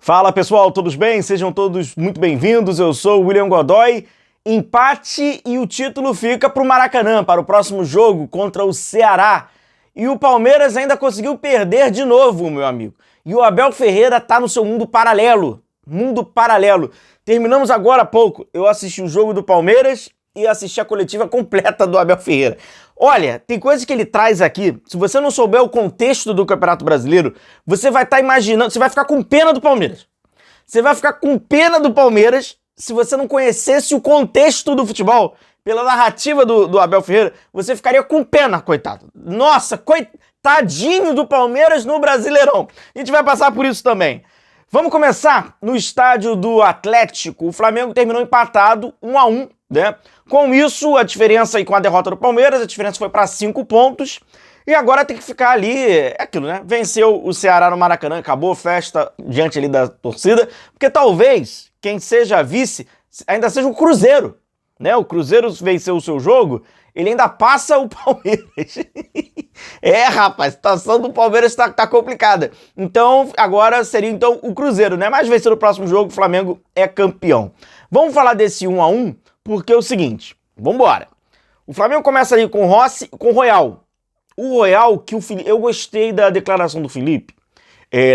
Fala pessoal, todos bem? Sejam todos muito bem-vindos. Eu sou o William Godoy. Empate e o título fica para o Maracanã, para o próximo jogo contra o Ceará. E o Palmeiras ainda conseguiu perder de novo, meu amigo. E o Abel Ferreira está no seu mundo paralelo. Mundo paralelo. Terminamos agora há pouco. Eu assisti o jogo do Palmeiras e assisti a coletiva completa do Abel Ferreira. Olha, tem coisas que ele traz aqui, se você não souber o contexto do Campeonato Brasileiro, você vai estar imaginando, você vai ficar com pena do Palmeiras. Você vai ficar com pena do Palmeiras se você não conhecesse o contexto do futebol. Pela narrativa do Abel Ferreira, você ficaria com pena, coitado. Nossa, coitadinho do Palmeiras no Brasileirão. A gente vai passar por isso também. Vamos começar no estádio do Atlético. O Flamengo terminou empatado 1-1, né? Com isso, a diferença aí com a derrota do Palmeiras, a diferença foi para 5 pontos. E agora tem que ficar ali, é aquilo, né? Venceu o Ceará no Maracanã, acabou a festa diante ali da torcida, porque talvez quem seja vice ainda seja o Cruzeiro, né? O Cruzeiro venceu o seu jogo, ele ainda passa o Palmeiras. Rapaz, a situação do Palmeiras tá complicada. Então, agora seria então o Cruzeiro, né? Mas vencer o próximo jogo, o Flamengo é campeão. Vamos falar desse 1-1, porque é o seguinte, vambora. O Flamengo começa ali com o Rossi e com o Royal. O Royal, que eu gostei da declaração do Felipe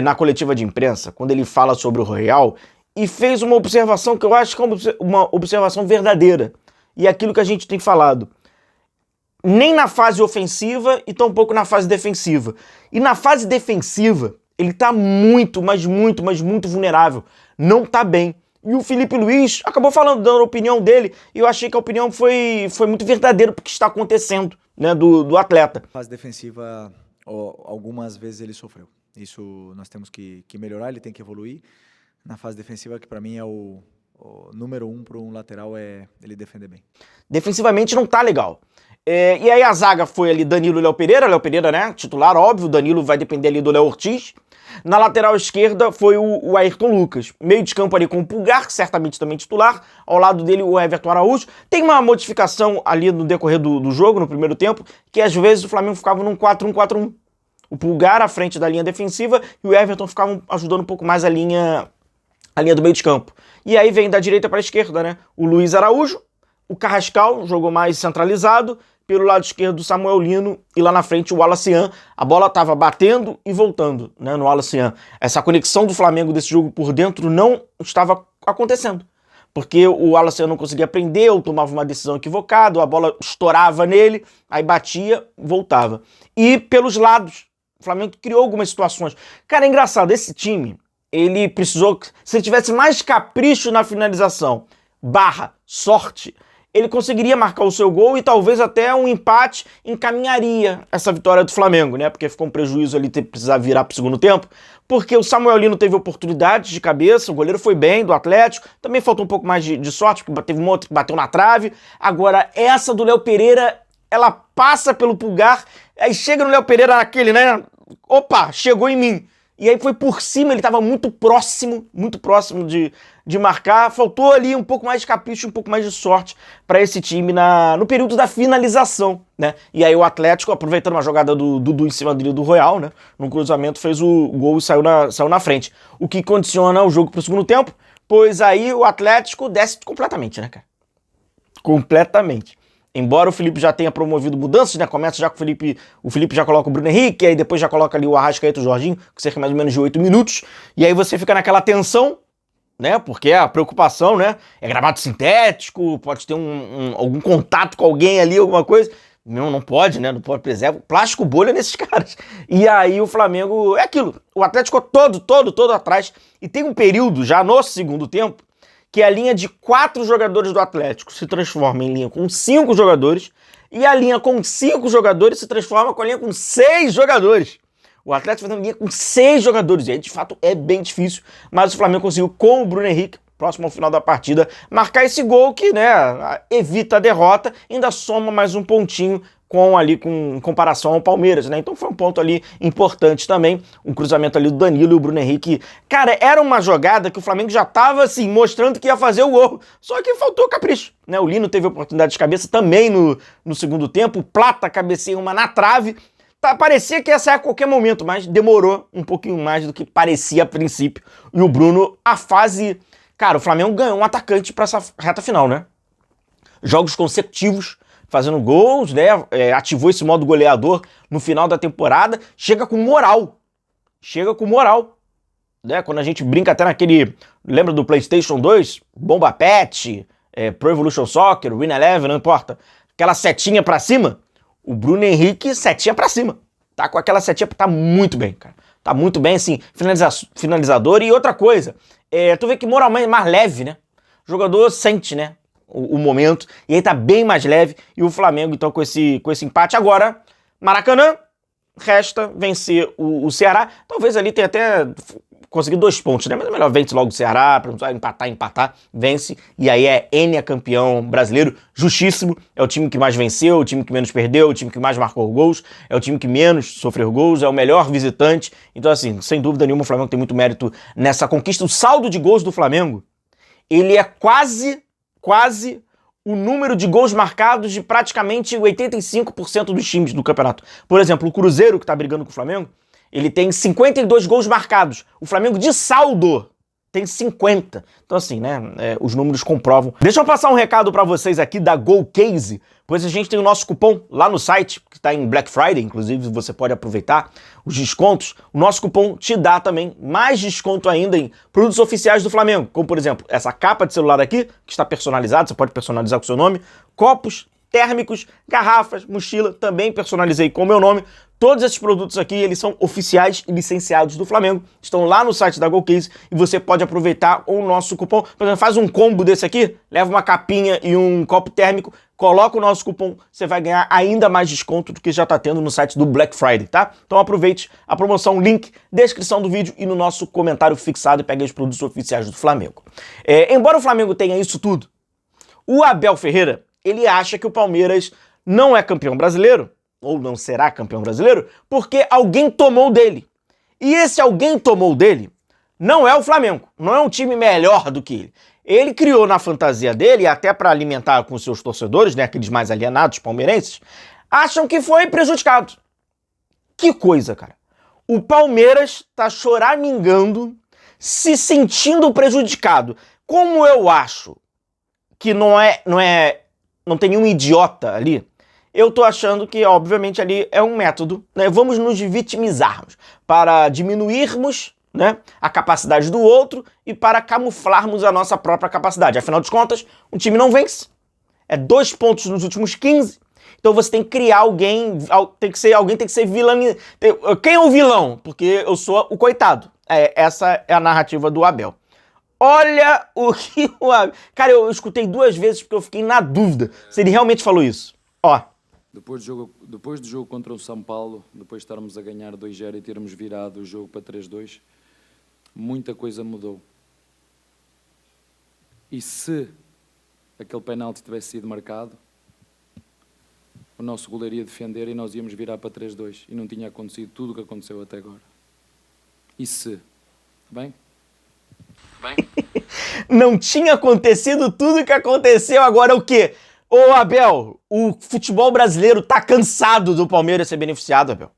na coletiva de imprensa, quando ele fala sobre o Royal, e fez uma observação que eu acho que é uma observação verdadeira. E é aquilo que a gente tem falado. Nem na fase ofensiva e tampouco na fase defensiva. E na fase defensiva, ele tá muito, mas muito vulnerável. Não tá bem. E o Felipe Luiz acabou falando, dando a opinião dele, e eu achei que a opinião foi muito verdadeira porque está acontecendo, né, do atleta. Na fase defensiva, algumas vezes ele sofreu. Isso nós temos que melhorar, ele tem que evoluir. Na fase defensiva, que para mim é o número 1 para um lateral, é ele defender bem. Defensivamente não tá legal. E aí a zaga foi ali Danilo e Léo Pereira, né, titular, óbvio, o Danilo vai depender ali do Léo Ortiz. Na lateral esquerda foi o Ayrton Lucas. Meio de campo ali com o Pulgar, certamente também titular. Ao lado dele o Everton Araújo. Tem uma modificação ali no decorrer do jogo, no primeiro tempo, que às vezes o Flamengo ficava num 4-1-4-1. O Pulgar à frente da linha defensiva e o Everton ficava ajudando um pouco mais a linha do meio de campo. E aí vem da direita para a esquerda, né? O Luiz Araújo, o Carrascal jogou mais centralizado. Pelo lado esquerdo, o Samuel Lino, e lá na frente o Wallace. A bola estava batendo e voltando, né, no Wallace. Essa conexão do Flamengo desse jogo por dentro não estava acontecendo, porque o Wallace não conseguia prender, ou tomava uma decisão equivocada, a bola estourava nele, aí batia, voltava. E pelos lados, o Flamengo criou algumas situações. Cara, é engraçado, esse time, ele precisou, se ele tivesse mais capricho na finalização, sorte, ele conseguiria marcar o seu gol e talvez até um empate encaminharia essa vitória do Flamengo, né? Porque ficou um prejuízo ali precisar virar para o segundo tempo, porque o Samuel Lino teve oportunidades de cabeça, o goleiro foi bem do Atlético, também faltou um pouco mais de sorte, porque teve uma outra que bateu na trave. Agora, essa do Léo Pereira, ela passa pelo Pulgar, aí chega no Léo Pereira naquele, né? Opa, chegou em mim. E aí foi por cima, ele estava muito próximo de marcar. Faltou ali um pouco mais de capricho, um pouco mais de sorte para esse time no período da finalização, né? E aí o Atlético, aproveitando uma jogada do Dudu em cima dele do Royal, né? Num cruzamento, fez o gol e saiu na frente. O que condiciona o jogo para o segundo tempo, pois aí o Atlético desce completamente, né, cara? Completamente. Embora o Felipe já tenha promovido mudanças, né? Começa já com o Felipe já coloca o Bruno Henrique, aí depois já coloca ali o Arrascaeta e o Jorginho, com cerca mais ou menos de 8 minutos, e aí você fica naquela tensão, né? Porque a preocupação, né? É gramado sintético, pode ter algum contato com alguém ali, alguma coisa. Não pode, né? Não pode preservar. Plástico bolha nesses caras. E aí o Flamengo, é aquilo, o Atlético todo atrás, e tem um período já no segundo tempo, que a linha de 4 jogadores do Atlético se transforma em linha com 5 jogadores, e a linha com 5 jogadores se transforma com a linha com 6 jogadores. O Atlético fazendo linha com 6 jogadores, e aí de fato é bem difícil, mas o Flamengo conseguiu, com o Bruno Henrique, próximo ao final da partida, marcar esse gol que, né, evita a derrota, ainda soma mais um pontinho com comparação ao Palmeiras, né? Então foi um ponto ali importante também, um cruzamento ali do Danilo e o Bruno Henrique. Cara, era uma jogada que o Flamengo já tava, assim, mostrando que ia fazer o gol, só que faltou capricho, né? O Lino teve oportunidade de cabeça também no segundo tempo, o Plata cabeceia uma na trave. parecia que ia sair a qualquer momento, mas demorou um pouquinho mais do que parecia a princípio. E o Bruno, a fase... Cara, o Flamengo ganhou um atacante pra essa reta final, né? Jogos consecutivos, fazendo gols, né? Ativou esse modo goleador no final da temporada. Chega com moral. Né? Quando a gente brinca até naquele... Lembra do PlayStation 2? Bomba Pet, Pro Evolution Soccer, Win Eleven, não importa. Aquela setinha pra cima. O Bruno Henrique, setinha pra cima. Tá com aquela setinha, tá muito bem, cara. Tá muito bem, assim, finalizador. E outra coisa, tu vê que moralmente é mais leve, né? O jogador sente, né? O momento. E aí tá bem mais leve. E o Flamengo, então, com esse empate. Agora, Maracanã, resta vencer o Ceará. Talvez ali tenha até conseguido 2 pontos, né? Mas é melhor vence logo o Ceará, pra não empatar, vence. E aí é campeão brasileiro, justíssimo. É o time que mais venceu, o time que menos perdeu, o time que mais marcou gols, é o time que menos sofreu gols, é o melhor visitante. Então, assim, sem dúvida nenhuma, o Flamengo tem muito mérito nessa conquista. O saldo de gols do Flamengo, ele é quase o número de gols marcados de praticamente 85% dos times do campeonato. Por exemplo, o Cruzeiro, que tá brigando com o Flamengo, ele tem 52 gols marcados. O Flamengo, de saldo, tem 50. Então, assim, né, os números comprovam. Deixa eu passar um recado pra vocês aqui da GoCase, pois a gente tem o nosso cupom lá no site, que tá em Black Friday, inclusive você pode aproveitar os descontos. O nosso cupom te dá também mais desconto ainda em produtos oficiais do Flamengo, como, por exemplo, essa capa de celular aqui, que está personalizada, você pode personalizar com o seu nome, copos térmicos, garrafas, mochila, também personalizei com o meu nome. Todos esses produtos aqui, eles são oficiais e licenciados do Flamengo, estão lá no site da GoCase e você pode aproveitar o nosso cupom. Por exemplo, faz um combo desse aqui, leva uma capinha e um copo térmico, coloca o nosso cupom, você vai ganhar ainda mais desconto do que já está tendo no site do Black Friday, tá? Então aproveite a promoção, link, descrição do vídeo e no nosso comentário fixado e pegue os produtos oficiais do Flamengo. Embora o Flamengo tenha isso tudo, o Abel Ferreira, ele acha que o Palmeiras não é campeão brasileiro, ou não será campeão brasileiro, porque alguém tomou dele. E esse alguém tomou dele não é o Flamengo, não é um time melhor do que ele. Ele criou na fantasia dele, até para alimentar com seus torcedores, né, aqueles mais alienados palmeirenses, acham que foi prejudicado. Que coisa, cara. O Palmeiras tá choramingando, se sentindo prejudicado. Como eu acho que não tem nenhum idiota ali, eu tô achando que, obviamente, ali é um método, né? Vamos nos vitimizarmos para diminuirmos, né, a capacidade do outro e para camuflarmos a nossa própria capacidade. Afinal de contas, um time não vence. É 2 pontos nos últimos 15. Então você tem que criar alguém tem que ser vilão. Quem é o vilão? Porque eu sou o coitado. Essa é a narrativa do Abel. Olha o que o Abel... Cara, eu escutei 2 vezes porque eu fiquei na dúvida se ele realmente falou isso. Ó. Depois do jogo contra o São Paulo, depois de estarmos a ganhar 2-0 e termos virado o jogo para 3-2, muita coisa mudou. E se aquele penalti tivesse sido marcado, o nosso goleiro ia defender e nós íamos virar para 3-2 e não tinha acontecido tudo o que aconteceu até agora. E se? Bem? Não tinha acontecido tudo o que aconteceu, agora o quê? Ô Abel, o futebol brasileiro tá cansado do Palmeiras ser beneficiado, Abel.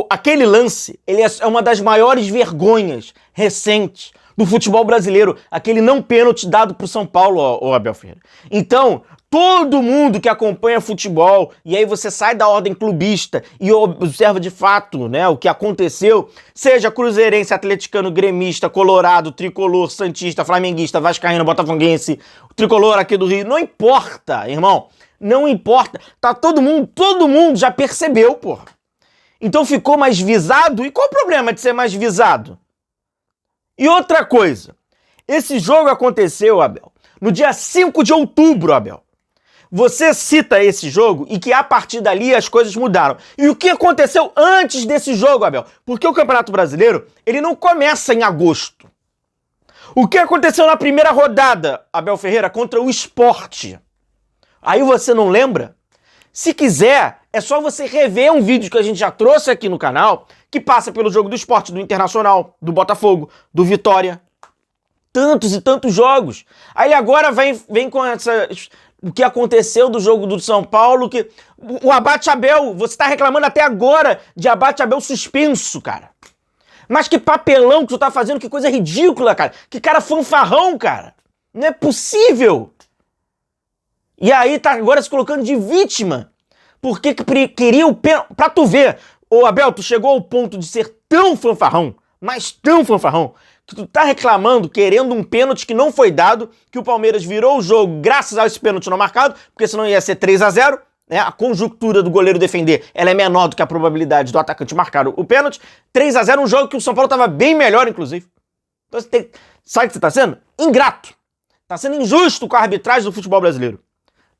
Aquele lance, ele é uma das maiores vergonhas recentes do futebol brasileiro. Aquele não pênalti dado pro São Paulo, ô Abel Ferreira. Então, todo mundo que acompanha futebol, e aí você sai da ordem clubista e observa de fato, né, o que aconteceu, seja cruzeirense, atleticano, gremista, colorado, tricolor, santista, flamenguista, vascaíno, botafoguense, tricolor aqui do Rio, não importa, irmão, não importa. Tá todo mundo já percebeu, porra. Então ficou mais visado, e qual o problema de ser mais visado? E outra coisa, esse jogo aconteceu, Abel, no dia 5 de outubro, Abel. Você cita esse jogo e que a partir dali as coisas mudaram. E o que aconteceu antes desse jogo, Abel? Porque o Campeonato Brasileiro, ele não começa em agosto. O que aconteceu na primeira rodada, Abel Ferreira, contra o Sport? Aí você não lembra? Se quiser, é só você rever um vídeo que a gente já trouxe aqui no canal, que passa pelo jogo do Sport, do Internacional, do Botafogo, do Vitória. Tantos e tantos jogos. Aí agora vem com essa... o que aconteceu do jogo do São Paulo, que o Abate Abel, você tá reclamando até agora de Abate Abel suspenso, cara. Mas que papelão que tu tá fazendo, que coisa ridícula, cara. Que cara fanfarrão, cara. Não é possível. E aí tá agora se colocando de vítima. Porque queria o pênalti. Pra tu ver, ô Abel, tu chegou ao ponto de ser tão fanfarrão, mas tão fanfarrão, que tu tá reclamando, querendo um pênalti que não foi dado, que o Palmeiras virou o jogo graças a esse pênalti não marcado, porque senão ia ser 3-0, né? A conjuntura do goleiro defender, ela é menor do que a probabilidade do atacante marcar o pênalti. 3-0, um jogo que o São Paulo tava bem melhor, inclusive. Então você tem... Sabe o que você tá sendo? Ingrato. Tá sendo injusto com a arbitragem do futebol brasileiro.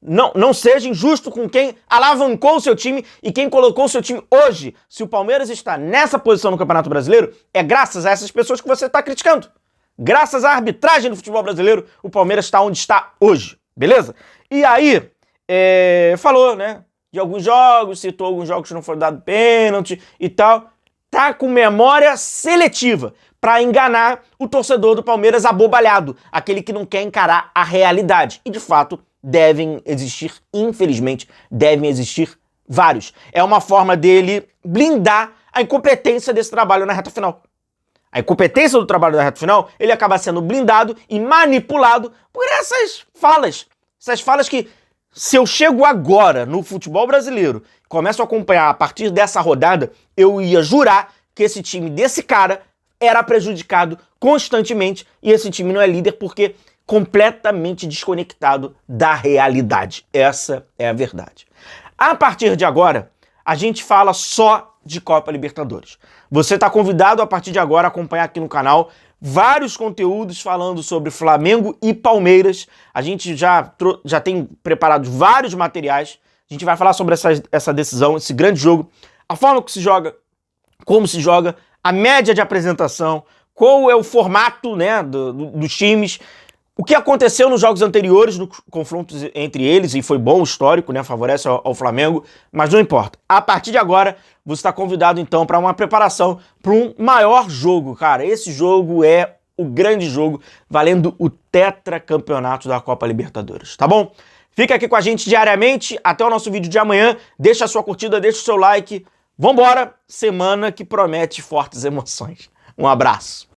Não seja injusto com quem alavancou o seu time e quem colocou o seu time hoje. Se o Palmeiras está nessa posição no Campeonato Brasileiro, é graças a essas pessoas que você está criticando. Graças à arbitragem do futebol brasileiro, o Palmeiras está onde está hoje, beleza? E aí, falou, né, de alguns jogos, citou alguns jogos que não foram dado pênalti e tal. Tá com memória seletiva para enganar o torcedor do Palmeiras abobalhado, aquele que não quer encarar a realidade. E, de fato, devem existir, infelizmente, devem existir vários. É uma forma dele blindar a incompetência desse trabalho na reta final. A incompetência do trabalho na reta final, ele acaba sendo blindado e manipulado por essas falas. Essas falas que, se eu chego agora no futebol brasileiro, começo a acompanhar a partir dessa rodada, eu ia jurar que esse time desse cara era prejudicado constantemente e esse time não é líder porque completamente desconectado da realidade. Essa é a verdade. A partir de agora, a gente fala só de Copa Libertadores. Você está convidado a partir de agora a acompanhar aqui no canal vários conteúdos falando sobre Flamengo e Palmeiras. A gente já tem preparado vários materiais. A gente vai falar sobre essa decisão, esse grande jogo, a forma que se joga, como se joga, a média de apresentação, qual é o formato, né, dos times. O que aconteceu nos jogos anteriores, nos confrontos entre eles, e foi bom o histórico, né? Favorece ao Flamengo, mas não importa. A partir de agora, você está convidado então para uma preparação para um maior jogo, cara. Esse jogo é o grande jogo, valendo o tetracampeonato da Copa Libertadores, tá bom? Fica aqui com a gente diariamente, até o nosso vídeo de amanhã. Deixa a sua curtida, deixa o seu like. Vambora, semana que promete fortes emoções. Um abraço.